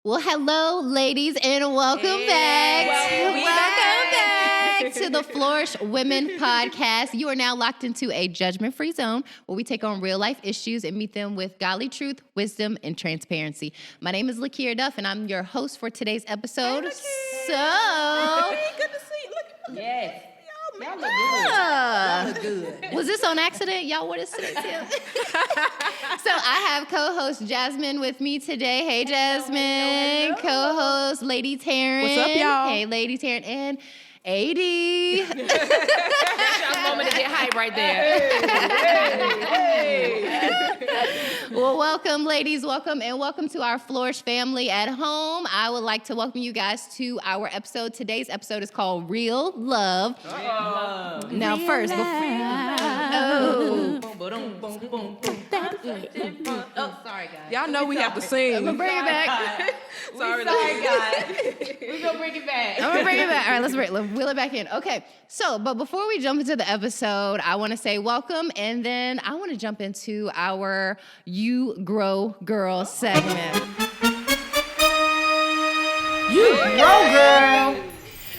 Well, hello, ladies, and welcome back. Welcome back to the Flourish Women Podcast. You are now locked into a judgment-free zone where we take on real-life issues and meet them with godly truth, wisdom, and transparency. My name is Lacear Duff, and I'm your host for today's episode. Hey, good to see you. Look. Yes. Y'all look good. Y'all look good. Was this on accident? Y'all wore this today too? So I have co-host Jasmine with me today. Hey, Jasmine. Hello. Co-host Lady Taryn. What's up, y'all? Hey, Lady Taryn. And AD. That's your moment to get hype right there. Hey. Well, welcome, ladies. Welcome to our Flourish family at home. I would like to welcome you guys to our episode. Today's episode is called Real Love. Now, first, Sorry, guys. Y'all know we have to sing. I'm gonna bring it back. Sorry, guys. We're gonna bring it back. I'm gonna bring it back. All right, let's wheel it back in. Okay, so, but before we jump into the episode, I want to say welcome, and then I want to jump into our You Grow Girl segment. You grow, girl.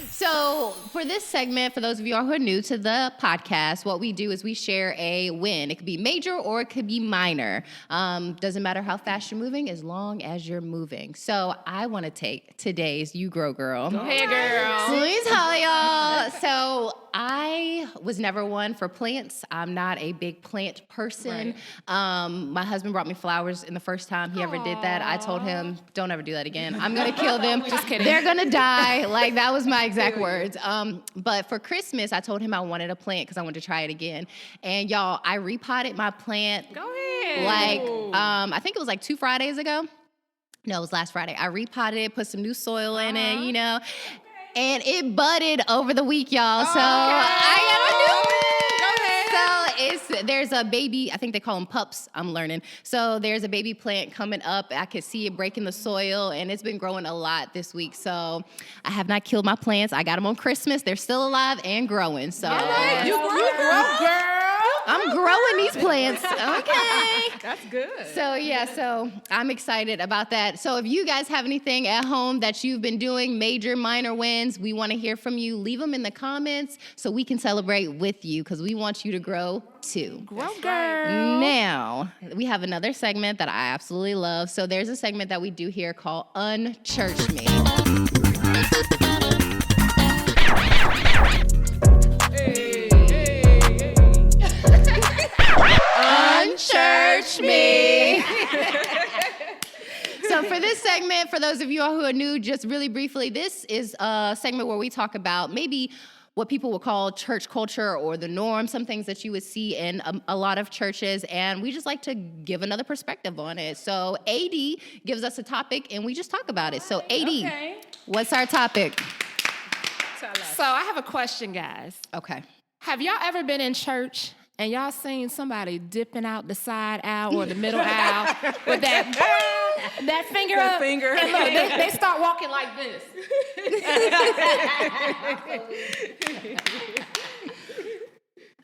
So for this segment, for those of you who are new to the podcast, what we do is we share a win. It could be major or it could be minor. Doesn't matter how fast you're moving as long as you're moving. So I want to take today's You Grow Girl. Hey, girl. Let me tell y'all. So I was never one for plants. I'm not a big plant person. Right. My husband brought me flowers in the first time he ever did that. I told him, don't ever do that again. I'm going to kill them. Just kidding. They're going to die. Like, that was my exact words. But for Christmas, I told him I wanted a plant because I wanted to try it again. And y'all, I repotted my plant. Go ahead. Like, I think it was like 2 Fridays ago. No, it was last Friday. I repotted it, put some new soil in it, you know. And it budded over the week, y'all. So there's a baby, I think they call them pups, I'm learning. So there's a baby plant coming up. I could see it breaking the soil, and it's been growing a lot this week. So I have not killed my plants. I got them on Christmas. They're still alive and growing. So You grow, girl. I'm growing these plants. Okay. That's good. So I'm excited about that. So if you guys have anything at home that you've been doing, major, minor wins, we want to hear from you. Leave them in the comments so we can celebrate with you because we want you to grow too. Grow, girl. Now, we have another segment that I absolutely love. So there's a segment that we do here called Unchurch Me. Unchurch me. So for this segment, for those of you who are new, just really briefly, this is a segment where we talk about maybe what people would call church culture or the norm, some things that you would see in a lot of churches, and we just like to give another perspective on it. So AD gives us a topic, and we just talk about it. So AD, What's our topic? So I have a question, guys. Okay. Have y'all ever been in church and y'all seen somebody dipping out the side aisle or the middle aisle with that finger up? Finger. And look, they start walking like this.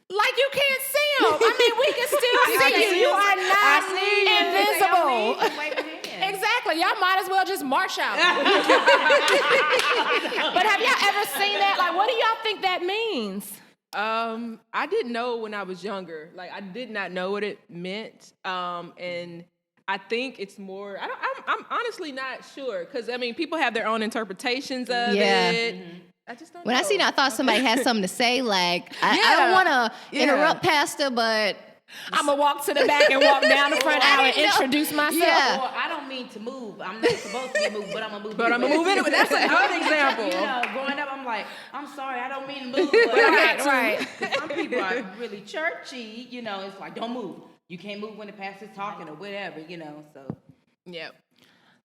Like you can't see them. I mean, we can still see you. You are not invisible. Exactly. Y'all might as well just march out. But have y'all ever seen that? Like, what do y'all think that means? I didn't know when I was younger. Like, I did not know what it meant. And I think it's more, I'm honestly not sure. Because, I mean, people have their own interpretations of it. Mm-hmm. I just don't know. When I seen it, I thought somebody had something to say. Like, I don't want to interrupt Pastor, but I'm going to walk to the back and walk down the front aisle and introduce myself. Yeah. Well, I don't mean to move. I'm not supposed to move, but I'm going to move. But I'm going to move anyway. That's a good example. You know, growing up, I'm like, I'm sorry, I don't mean to move. But Right. Some people are really churchy. You know, it's like, don't move. You can't move when the pastor's talking or whatever, you know, so. Yeah.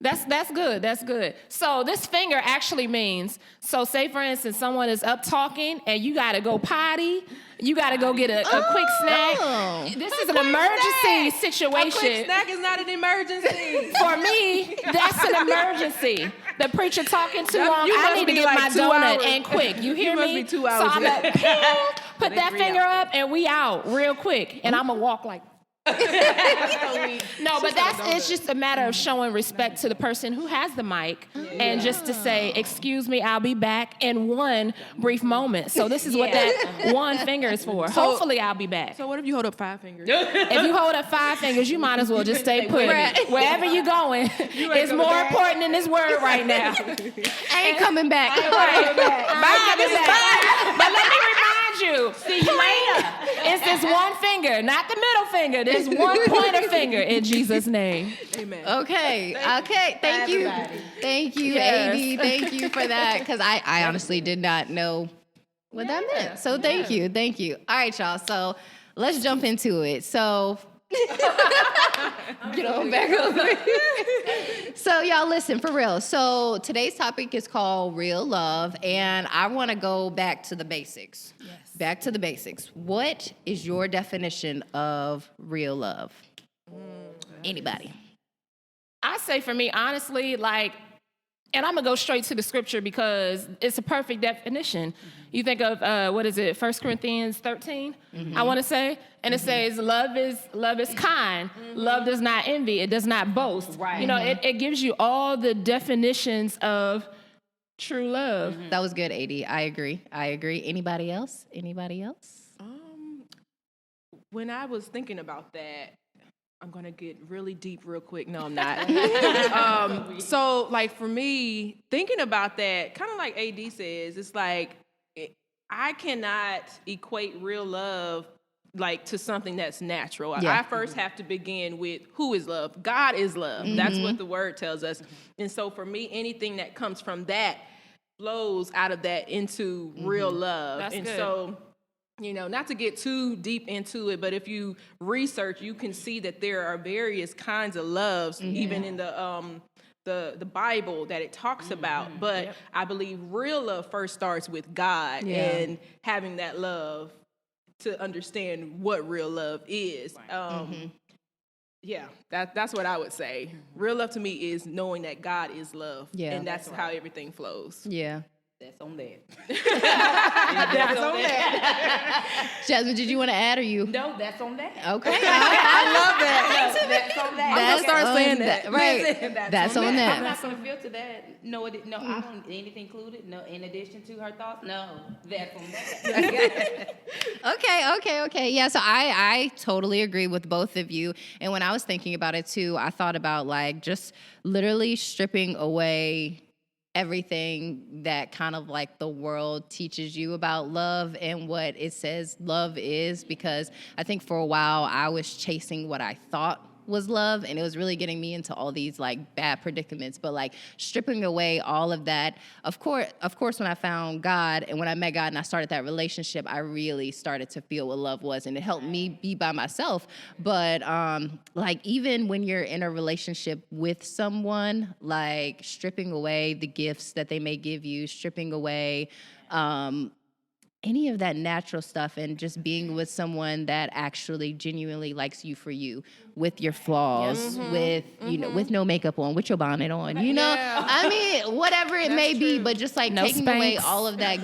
That's good. That's good. So this finger actually means, so say for instance, someone is up talking and you got to go potty. You got to go get a quick snack. This is an emergency situation. A quick snack is not an emergency. For me, that's an emergency. The preacher talking too long. You I must need to be get like my 2 donut hours. and quick. You hear You must me? be 2 hours. So I'm going to put that finger up and we out real quick. And I'm going to walk like, No, but it's just a matter of showing respect to the person who has the mic and just to say, excuse me, I'll be back in one brief moment. So this is what that one finger is for. Hopefully I'll be back. So what if you hold up 5 fingers? If you hold up 5 fingers, you might as well just stay put. Wherever you're going, it's more important than this word right now. I ain't coming back. But let me remind you, see you later. It's this one finger, not the middle finger. There's one pointer finger in Jesus' name. Amen. Okay. Thank you. Thank you, Yes. AD. Thank you for that, because I honestly did not know what that meant. So thank you. All right, y'all. So let's jump into it. So get on back over. So y'all listen, for real. So today's topic is called real love, and I want to go back to the basics. Yes. Back to the basics. What is your definition of real love? Anybody? I say for me, honestly, like, and I'm going to go straight to the scripture because it's a perfect definition. You think of, 1 Corinthians 13, I want to say? And it says, love is kind. Love does not envy. It does not boast. Right. You know, it gives you all the definitions of true love. That was good, AD. I agree. Anybody else? When I was thinking about that, I'm gonna get really deep real quick. No, I'm not. So like for me, thinking about that, kind of like AD says, it's like I cannot equate real love like to something that's natural. Yeah. I first have to begin with who is love. God is love. That's what the word tells us. And so for me, anything that comes from that flows out of that into real love. That's and good. so, you know, not to get too deep into it, but if you research, you can see that there are various kinds of loves, even in the Bible that it talks about. But I believe real love first starts with God and having that love to understand what real love is. Yeah, that's what I would say. Real love to me is knowing that God is love. Yeah. And that's how everything flows. Yeah. That's on that. That's on that. Jasmine, did you want to add, or you? No, that's on that. Okay. I love that. That's on that. That's start on saying that. Right. That's on I'm that. not gonna filter that. No, I don't. Anything included? No, in addition to her thoughts? No, that's on that. Okay. Yeah, so I totally agree with both of you. And when I was thinking about it too, I thought about like just literally stripping away everything that kind of like the world teaches you about love and what it says love is, because I think for a while I was chasing what I thought was love, and it was really getting me into all these like bad predicaments. But like stripping away all of that, of course when I found God and when I met God and I started that relationship, I really started to feel what love was, and it helped me be by myself. But like even when you're in a relationship with someone, like stripping away the gifts that they may give you, stripping away any of that natural stuff, and just being with someone that actually genuinely likes you for you, with your flaws, with you know, with no makeup on, with your bonnet on, you know. I mean, whatever it may be, but just like No taking Spanx. away all of that.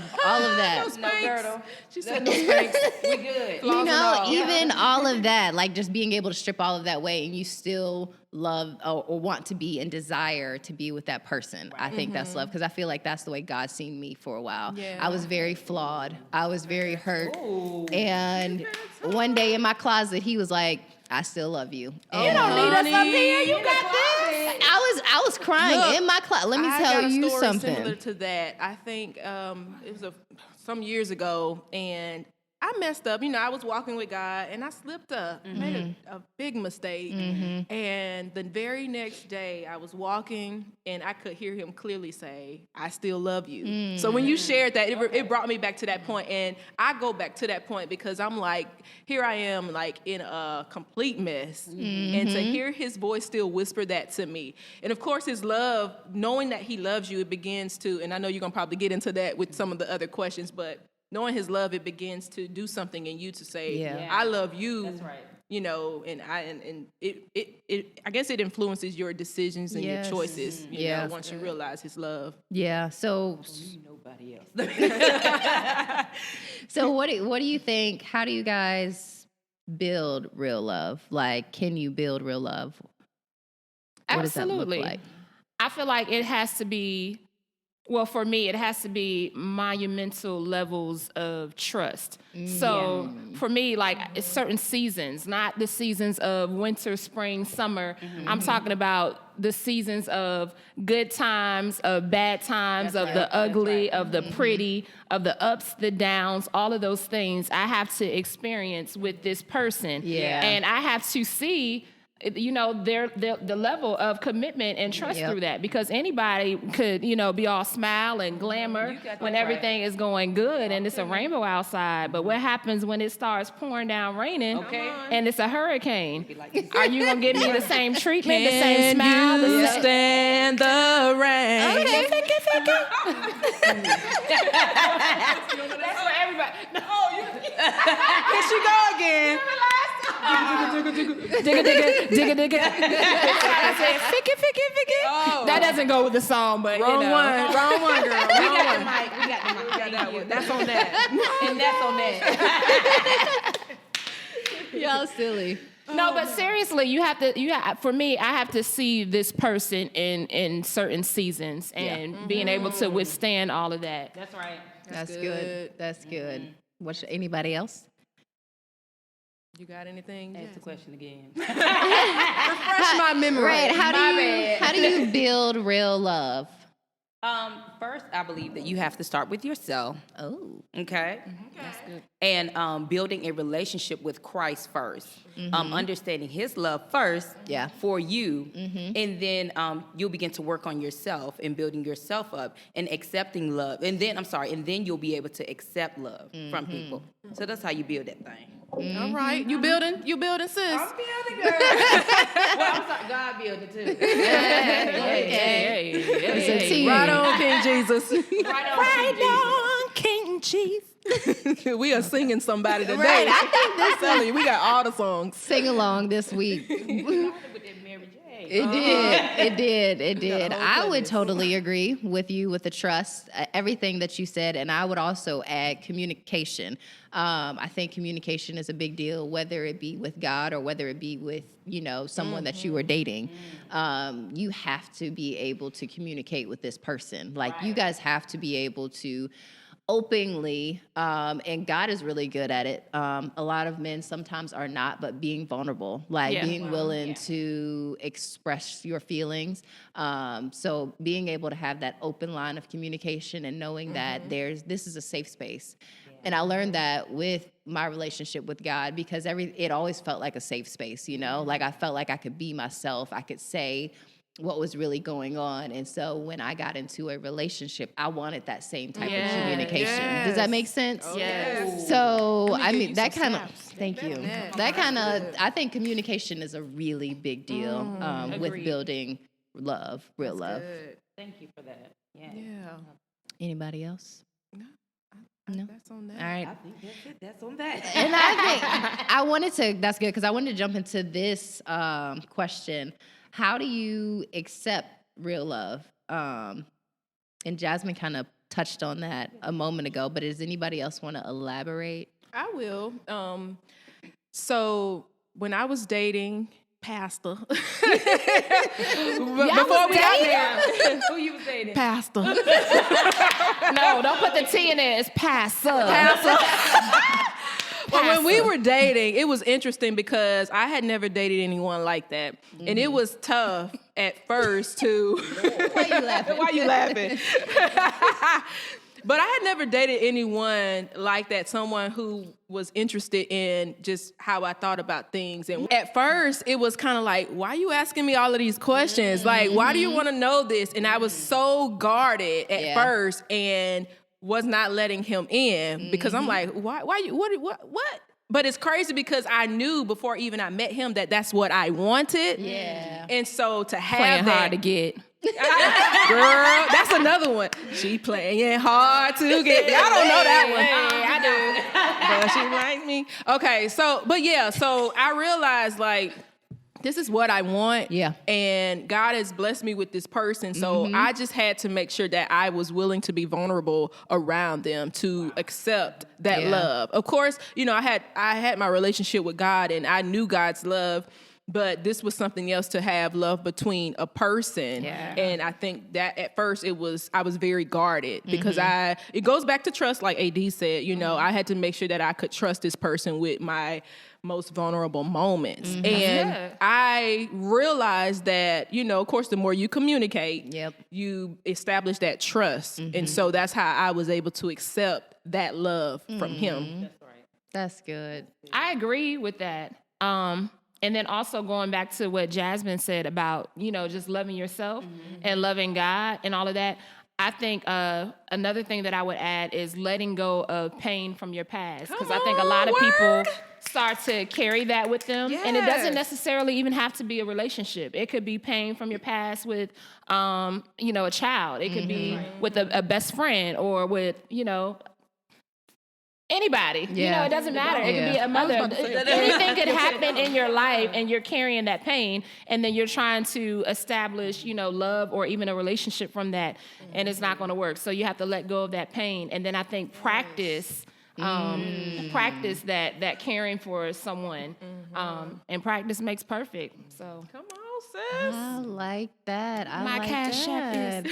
No girdle. She said no Spanx. We good. You know, even all of that, like just being able to strip all of that away, and you still love or want to be and desire to be with that person. I think that's love, because I feel like that's the way God's seen me for a while. Yeah. I was very flawed. I was very hurt. And one day in my closet, he was like, I still love you. And You don't need us up here. You got this. I was crying Look, in my closet. Let me I tell got a you story something. similar to that. I think it was some years ago, and I messed up. You know, I was walking with God, and I slipped up, made a big mistake. And the very next day, I was walking, and I could hear him clearly say, I still love you. So when you shared that, it brought me back to that point. And I go back to that point because I'm like, here I am, like in a complete mess. And to hear his voice still whisper that to me. And of course, his love, knowing that he loves you, it begins to, and I know you're going to probably get into that with some of the other questions, but knowing his love, it begins to do something in you to say, Yeah. I love you. That's right. You know, and it I guess it influences your decisions and Yes. your choices, you Yeah. know, once you realize his love. Yeah. So Nobody else. So what do you think? How do you guys build real love? Like, can you build real love? What does that look Absolutely. like? I feel like it has to be, well, for me, it has to be monumental levels of trust. So for me, like, it's certain seasons, not the seasons of winter, spring, summer. I'm talking about the seasons of good times, of bad times, of the ugly, of the pretty, of the ups, the downs, all of those things I have to experience with this person. Yeah. And I have to see, you know, the level of commitment and trust through that, because anybody could, you know, be all smile and glamour when everything is going good and it's a rainbow outside. But what happens when it starts pouring down raining and it's a hurricane? Are you gonna give me the same treatment, the same smile? You stand the rain. Okay, thank you. That's for everybody. Here she go again. Digga. I said, fick it. Oh. That doesn't go with the song, but Wrong you know. one, girl. We got the mic. We got that one. That's on that. And that's on that. Y'all silly. No, but seriously, you have to. For me, I have to see this person in certain seasons and being able to withstand all of that. That's right. That's good. That's good. Anybody else? You got anything? Ask the question again. Refresh my memory. Right. How do you build real love? First, I believe that you have to start with yourself. Oh. Okay. That's good. And building a relationship with Christ first. Understanding His love first. Yeah. For you, and then you'll begin to work on yourself and building yourself up and accepting love. And then you'll be able to accept love from people. So that's how you build that thing. All right. You building, sis. I'm building, girl. Well, I'm sorry, God building too. Hey. It's a team. Right on, King Jesus. Right on, King Chief. We are singing somebody today. Right, I think I'm telling you, we got all the songs. Sing along this week. with that Mary J. It did. I would totally agree with you with the trust, everything that you said, and I would also add communication. I think communication is a big deal, whether it be with God or whether it be with, you know, someone that you are dating. You have to be able to communicate with this person. Like, you guys have to be able to openly, and God is really good at it. A lot of men sometimes are not, but being vulnerable, like being willing to express your feelings. So being able to have that open line of communication and knowing that this is a safe space. And I learned that with my relationship with God, because it always felt like a safe space, you know? Like, I felt like I could be myself. I could say what was really going on. And so when I got into a relationship, I wanted that same type of communication. Yes. Does that make sense? Yes. So, I mean, that kind of, Thank you. that kind of, I think communication is a really big deal with Agreed. building love, real love. Good. Thank you for that. Yeah. Anybody else? No. That's on that. All right. I think that's it. That's on that. And I think that's good, because I wanted to jump into this question. How do you accept real love? And Jasmine kind of touched on that a moment ago, but does anybody else want to elaborate? I will. So when I was dating Pastor, before we got there, Who you was dating? Pastor. No, don't put the T in there. It's pastor. But when we were dating, it was interesting because I had never dated anyone like that. And it was tough at first to... Why you laughing? Why you laughing? But I had never dated anyone like that, someone who was interested in just how I thought about things. And at first, it was kind of like, why are you asking me all of these questions? Like, why do you want to know this? And I was so guarded at first and was not letting him in because I'm like, why you, what? But it's crazy because I knew before even I met him that that's what I wanted. Yeah. And so to have Playing that, hard to get. girl, that's another one. She playing hard to get. Y'all don't know that one. I do. But she like me. Okay, so I realized like this is what I want. Yeah. And God has blessed me with this person. So I just had to make sure that I was willing to be vulnerable around them to accept that love. Of course, you know, I had my relationship with God and I knew God's love, but this was something else to have love between a person. Yeah. And I think that at first I was very guarded because it goes back to trust, like AD said, you know, I had to make sure that I could trust this person with my most vulnerable moments. And I realized that, you know, of course, the more you communicate, you establish that trust. And so that's how I was able to accept that love from him. That's right. That's good. I agree with that. And then also going back to what Jasmine said about, you know, just loving yourself and loving God and all of that. I think another thing that I would add is letting go of pain from your past. Because I think a lot of people start to carry that with them. Yes. And it doesn't necessarily even have to be a relationship. It could be pain from your past with, you know, a child. It could be with a best friend or with, you know, anybody. You know, it doesn't matter. It could be a mother. Anything could happen in your life and you're carrying that pain and then you're trying to establish, you know, love or even a relationship from that and it's not going to work. So you have to let go of that pain. And then I think practice that caring for someone. And practice makes perfect. So Come on, sis. I like that. I my like cash that.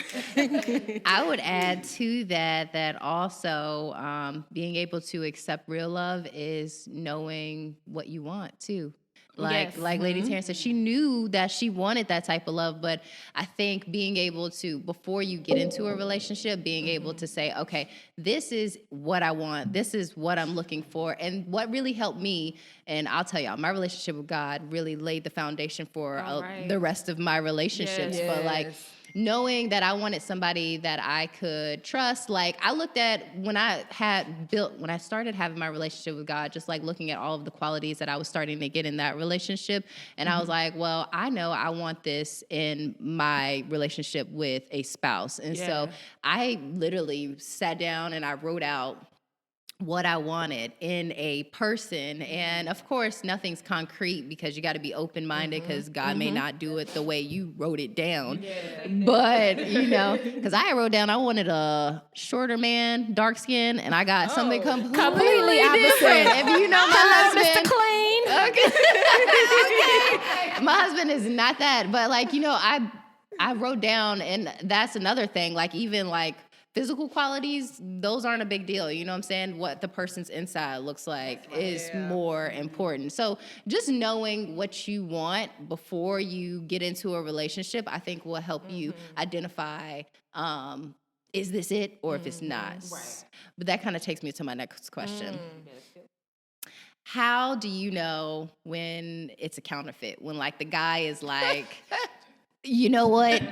I would add to that also being able to accept real love is knowing what you want too. Like Lady Taryn said, she knew that she wanted that type of love, but I think being able to, before you get into a relationship, being able to say, okay, this is what I want, this is what I'm looking for. And what really helped me, and I'll tell y'all, my relationship with God really laid the foundation for the rest of my relationships. But like, knowing that I wanted somebody that I could trust. Like I looked at when I started having my relationship with God, just like looking at all of the qualities that I was starting to get in that relationship. And I was like, well, I know I want this in my relationship with a spouse. And so I literally sat down and I wrote out what I wanted in a person. And of course, nothing's concrete because you got to be open-minded because God may not do it the way you wrote it down. But, you know, because I wrote down I wanted a shorter man, dark skin, and I got something completely opposite. If you know my husband. Mr. Clean. Okay. My husband is not that. But like, you know, I wrote down, and that's another thing, like even like physical qualities, those aren't a big deal. You know what I'm saying? What the person's inside looks like is more important. So just knowing what you want before you get into a relationship, I think will help you identify, is this it or if it's not? Right. But that kind of takes me to my next question. How do you know when it's a counterfeit? When like the guy is like, you know what?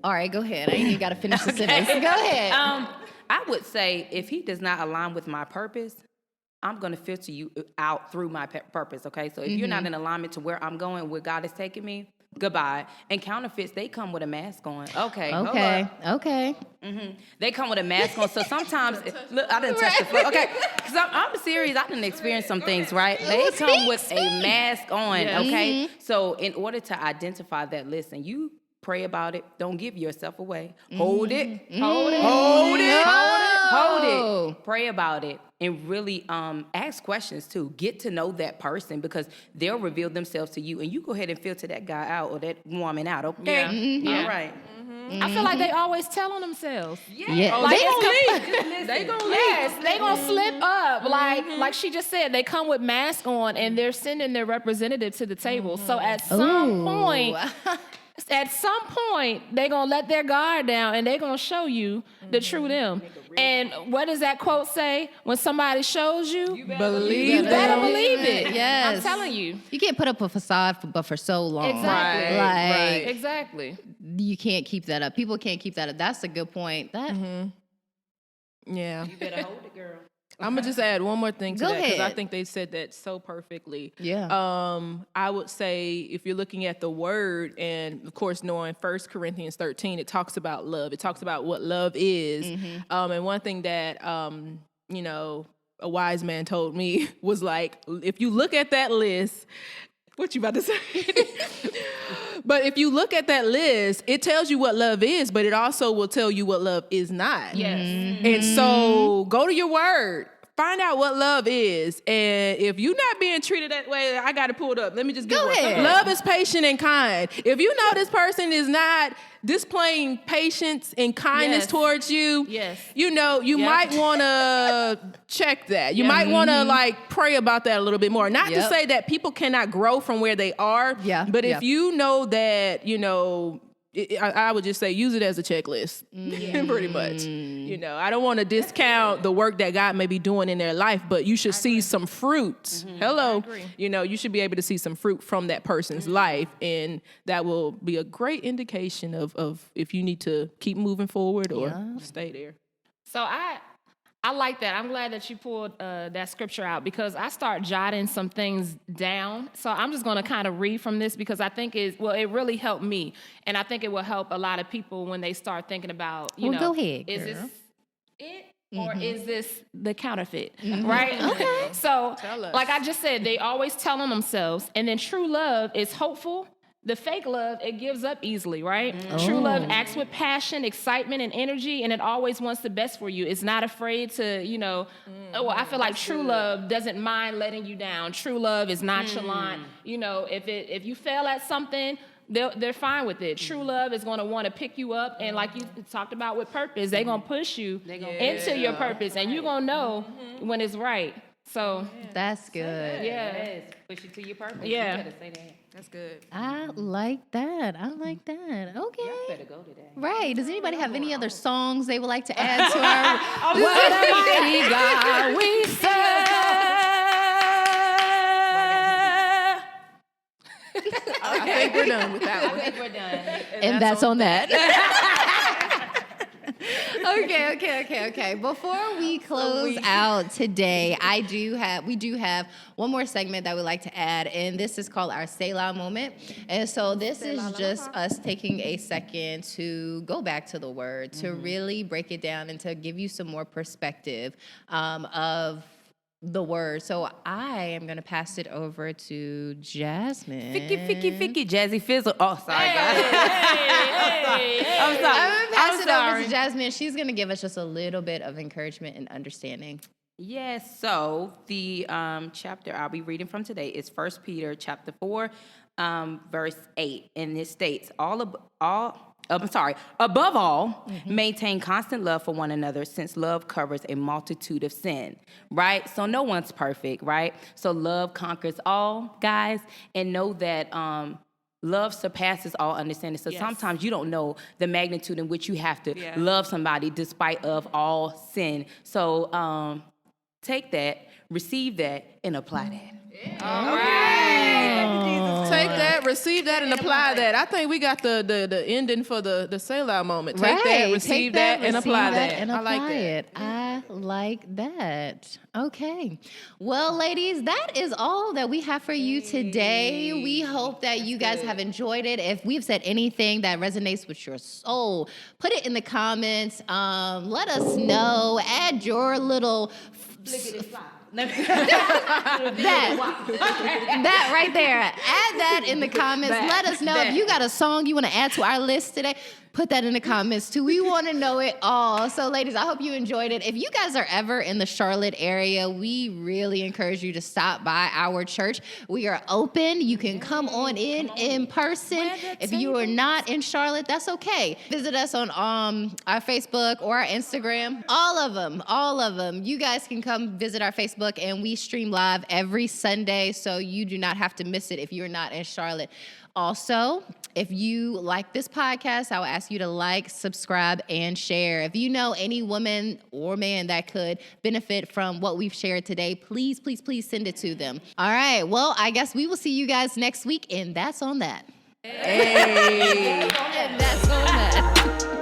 All right, go ahead. I ain't even got to finish the sentence. Go ahead. I would say if he does not align with my purpose, I'm going to filter you out through my purpose, okay? So if you're not in alignment to where I'm going, where God is taking me, goodbye. And counterfeits, they come with a mask on. Okay. They come with a mask on. So sometimes, look, I didn't touch the floor. Okay, because I'm serious. I didn't experience some things, right? They come with a mask on, okay? So in order to identify that, listen, you pray about it. Don't give yourself away. Hold it. Hold it. Pray about it. And really ask questions too. Get to know that person because they'll reveal themselves to you. And you go ahead and filter that guy out or that woman out, okay? All right. I feel like they always telling themselves. Yeah. Like, They gonna leave. They gonna leave. Yes, they gonna slip up. Like she just said, they come with mask on and they're sending their representative to the table. So at some point, they're going to let their guard down and they're going to show you the true them. And what does that quote say? When somebody shows you, you better believe it. Yes. I'm telling you. You can't put up a facade but for so long. Exactly. Like, Exactly. you can't keep that up. People can't keep that up. That's a good point. Yeah. You better hold it, girl. I'm gonna just add one more thing to Go that because I ahead. think they said that so perfectly. Yeah. I would say if you're looking at the word, and of course knowing 1 Corinthians 13, it talks about love. It talks about what love is. And one thing that you know, a wise man told me was like, if you look at that list, What you about to say? But if you look at that list, it tells you what love is, but it also will tell you what love is not. Yes. And so go to your word. Find out what love is. And if you're not being treated that way, I got to pull it up. Let me just Go ahead. Love is patient and kind. If you know this person is not displaying patience and kindness Yes. towards you, Yes. you know, you Yep. might want to check that. You might want to like pray about that a little bit more. Not to Yep. say that people cannot grow from where they are. Yeah. But Yeah. if you know that, you know, I would just say use it as a checklist, pretty much. You know, I don't want to discount the work that God may be doing in their life, but you should see some fruit. Hello. You know, you should be able to see some fruit from that person's life, and that will be a great indication of if you need to keep moving forward or stay there. So I like that. I'm glad that you pulled that scripture out because I start jotting some things down. So I'm just going to kind of read from this because I think it really helped me. And I think it will help a lot of people when they start thinking about, you know, go ahead, is girl. this it or is this the counterfeit, right? Okay. So Tell us. like I just said, they always telling themselves. And then true love is hopeful. The fake love, it gives up easily, right? True love acts with passion, excitement, and energy, and it always wants the best for you. It's not afraid to, you know, I feel like true love doesn't mind letting you down. True love is nonchalant. You know, if you fail at something, they're fine with it. True love is going to want to pick you up, and like you talked about with purpose, they're going to push you into your purpose, and you're going to know when it's right. So, That's good. yeah. Push you to your purpose. Yeah. You better say that. That's good. I like that. Okay. Better go to that. Right. Does anybody have any other songs they would like to add to our? What a mighty God we serve. I think we're done with that one. I think we're done. And that's on that. Okay. Before we close out today, we do have one more segment that we'd like to add, and this is called our Selah moment. And so this is just us taking a second to go back to the word, to really break it down and to give you some more perspective of the word. So I am going to pass it over to Jasmine. Ficky, Jazzy Fizzle. Oh, sorry, guys. I'm sorry. I'm going to pass it over sorry. to Jasmine. She's going to give us just a little bit of encouragement and understanding. Yes, so the chapter I'll be reading from today is 1 Peter chapter 4, verse 8. And it states, above all, maintain constant love for one another, since love covers a multitude of sin, right? So no one's perfect, right? So love conquers all, guys, and know that love surpasses all understanding. So sometimes you don't know the magnitude in which you have to love somebody despite of all sin. So take that, receive that, and apply that. All right. Take that, receive that, and apply that. I think we got the ending for the Selah moment. Take that, receive that, and apply that. And I like apply that. it. I like that. Okay. Well, ladies, that is all that we have for you today. We hope that you guys have enjoyed it. If we've said anything that resonates with your soul, put it in the comments. Let us know. Add your little that right there. Add that in the comments. Let us know if you got a song you want to add to our list today. Put that in the comments too. We want to know it all. So ladies, I hope you enjoyed it. If you guys are ever in the Charlotte area, we really encourage you to stop by our church. We are open. You can come on in person. If you are not in Charlotte, that's okay. Visit us on our Facebook or our Instagram. All of them. You guys can come visit our Facebook, and we stream live every Sunday, so you do not have to miss it if you're not in Charlotte. Also, if you like this podcast, I will ask you to like, subscribe, and share. If you know any woman or man that could benefit from what we've shared today, please send it to them. All right. Well, I guess we will see you guys next week, and that's on that. Hey. And that's on that.